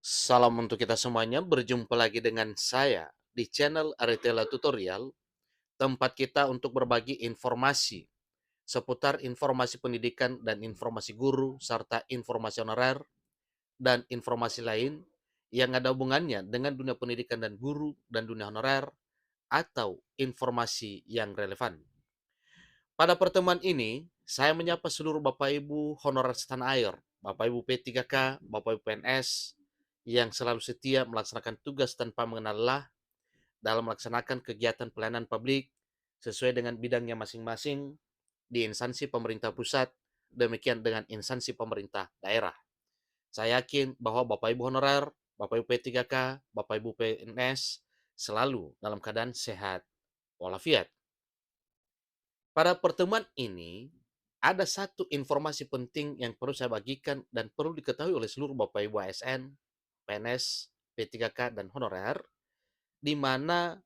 Salam untuk kita semuanya, berjumpa lagi dengan saya di channel Aritela Tutorial, tempat kita untuk berbagi informasi seputar informasi pendidikan dan informasi guru, serta informasi honorer dan informasi lain yang ada hubungannya dengan dunia pendidikan dan guru dan dunia honorer atau informasi yang relevan. Pada pertemuan ini, saya menyapa seluruh Bapak Ibu honorer setanah air, Bapak Ibu P3K, Bapak Ibu PNS, yang selalu setia melaksanakan tugas tanpa mengenal lelah dalam melaksanakan kegiatan pelayanan publik sesuai dengan bidangnya masing-masing di instansi pemerintah pusat, demikian dengan instansi pemerintah daerah. Saya yakin bahwa Bapak Ibu honorer, Bapak Ibu P3K, Bapak Ibu PNS selalu dalam keadaan sehat walafiat. Pada pertemuan ini, ada satu informasi penting yang perlu saya bagikan dan perlu diketahui oleh seluruh Bapak Ibu ASN, PNS, P3K, dan honorer, di mana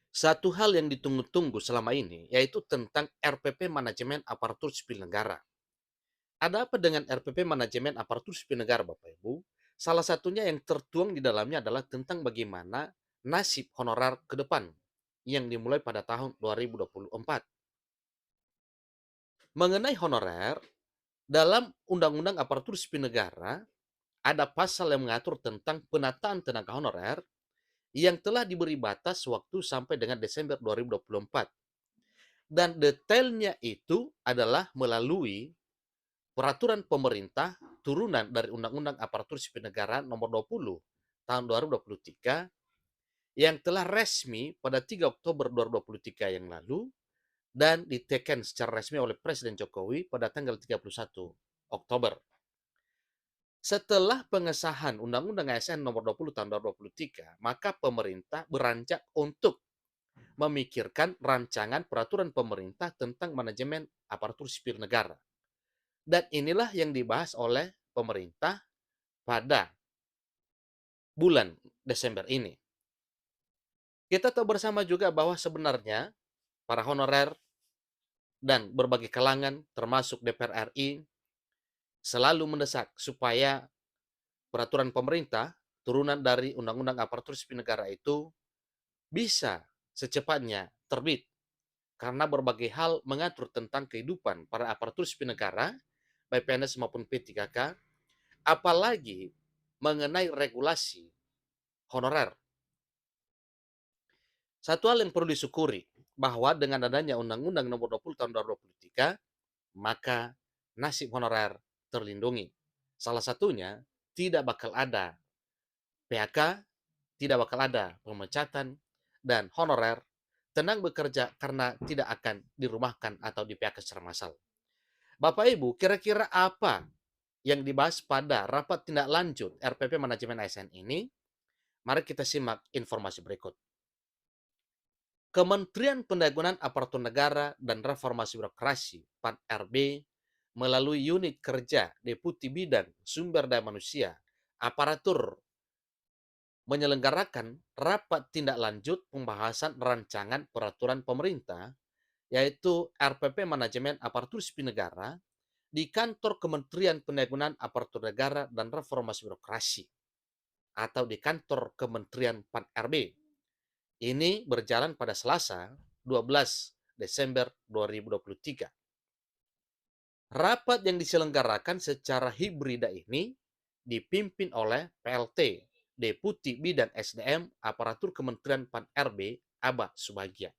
satu hal yang ditunggu-tunggu selama ini, yaitu tentang RPP Manajemen Aparatur Sipil Negara. Ada apa dengan RPP Manajemen Aparatur Sipil Negara, Bapak Ibu? Salah satunya yang tertuang di dalamnya adalah tentang bagaimana nasib honorer ke depan yang dimulai pada tahun 2024. Mengenai honorer, dalam Undang-Undang Aparatur Sipil Negara, ada pasal yang mengatur tentang penataan tenaga honorer yang telah diberi batas waktu sampai dengan Desember 2024. Dan detailnya itu adalah melalui peraturan pemerintah turunan dari Undang-Undang Aparatur Sipil Negara nomor 20 tahun 2023 yang telah resmi pada 3 Oktober 2023 yang lalu dan diteken secara resmi oleh Presiden Jokowi pada tanggal 31 Oktober. Setelah pengesahan Undang-Undang ASN nomor 20 tahun 2023, maka pemerintah beranjak untuk memikirkan rancangan peraturan pemerintah tentang manajemen aparatur sipil negara. Dan inilah yang dibahas oleh pemerintah pada bulan Desember ini. Kita tahu bersama juga bahwa sebenarnya para honorer dan berbagai kalangan termasuk DPR RI selalu mendesak supaya peraturan pemerintah turunan dari Undang-Undang Aparatur Sipil Negara itu bisa secepatnya terbit karena berbagai hal mengatur tentang kehidupan para aparatur sipil negara, baik PNS maupun P3K, apalagi mengenai regulasi honorer. Satu hal yang perlu disyukuri, bahwa dengan adanya Undang-Undang Nomor 20 Tahun 2023, maka nasib honorer terlindungi. Salah satunya, tidak bakal ada PHK, tidak bakal ada pemecatan, dan honorer tenang bekerja karena tidak akan dirumahkan atau di PHK secara massal. Bapak Ibu, kira-kira apa yang dibahas pada rapat tindak lanjut RPP Manajemen ASN ini? Mari kita simak informasi berikut. Kementerian Pendayagunaan Aparatur Negara dan Reformasi Birokrasi (PAN-RB) melalui unit kerja Deputi Bidang Sumber Daya Manusia Aparatur menyelenggarakan rapat tindak lanjut pembahasan rancangan peraturan pemerintah, yaitu RPP Manajemen Aparatur Sipil Negara, di kantor Kementerian Pendayagunaan Aparatur Negara dan Reformasi Birokrasi atau di kantor Kementerian PAN-RB. Ini berjalan pada Selasa 12 Desember 2023. Rapat yang diselenggarakan secara hibrida ini dipimpin oleh PLT, Deputi Bidang SDM Aparatur Kementerian PAN-RB, Aba Subagia.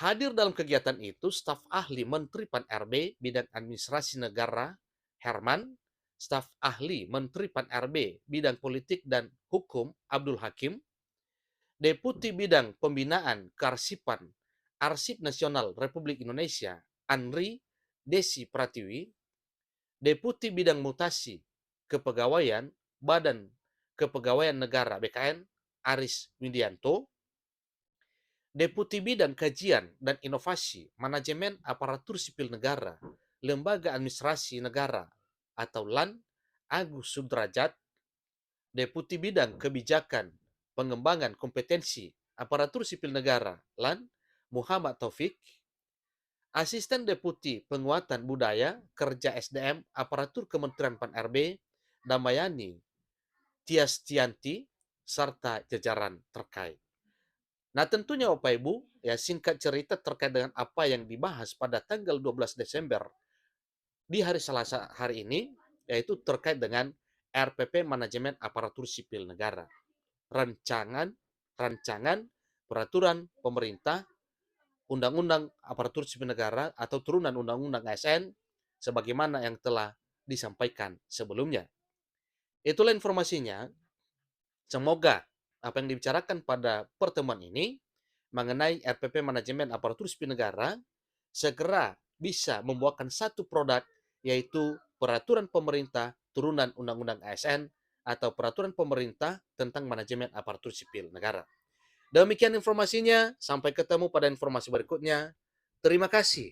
Hadir dalam kegiatan itu staf ahli Menteri PAN-RB Bidang Administrasi Negara Herman, staf ahli Menteri PAN-RB Bidang Politik dan Hukum Abdul Hakim, Deputi Bidang Pembinaan Kearsipan Arsip Nasional Republik Indonesia Andri Desi Pratiwi, Deputi Bidang Mutasi Kepegawaian Badan Kepegawaian Negara BKN Aris Widianto, Deputi Bidang Kajian dan Inovasi Manajemen Aparatur Sipil Negara Lembaga Administrasi Negara atau LAN Agus Sudrajat, Deputi Bidang Kebijakan Pengembangan Kompetensi Aparatur Sipil Negara LAN Muhammad Taufik, Asisten Deputi Penguatan Budaya, Kerja SDM, Aparatur Kementerian Pan-RB, Damayani Tiastianti, serta jajaran terkait. Nah, tentunya Bapak Ibu, ya singkat cerita terkait dengan apa yang dibahas pada tanggal 12 Desember di hari Selasa hari ini, yaitu terkait dengan RPP Manajemen Aparatur Sipil Negara. Rancangan rancangan peraturan pemerintah Undang-Undang Aparatur Sipil Negara atau turunan Undang-Undang ASN sebagaimana yang telah disampaikan sebelumnya. Itulah informasinya. Semoga apa yang dibicarakan pada pertemuan ini mengenai RPP Manajemen Aparatur Sipil Negara segera bisa membuahkan satu produk, yaitu peraturan pemerintah turunan Undang-Undang ASN atau peraturan pemerintah tentang manajemen aparatur sipil negara. Demikian informasinya, sampai ketemu pada informasi berikutnya. Terima kasih.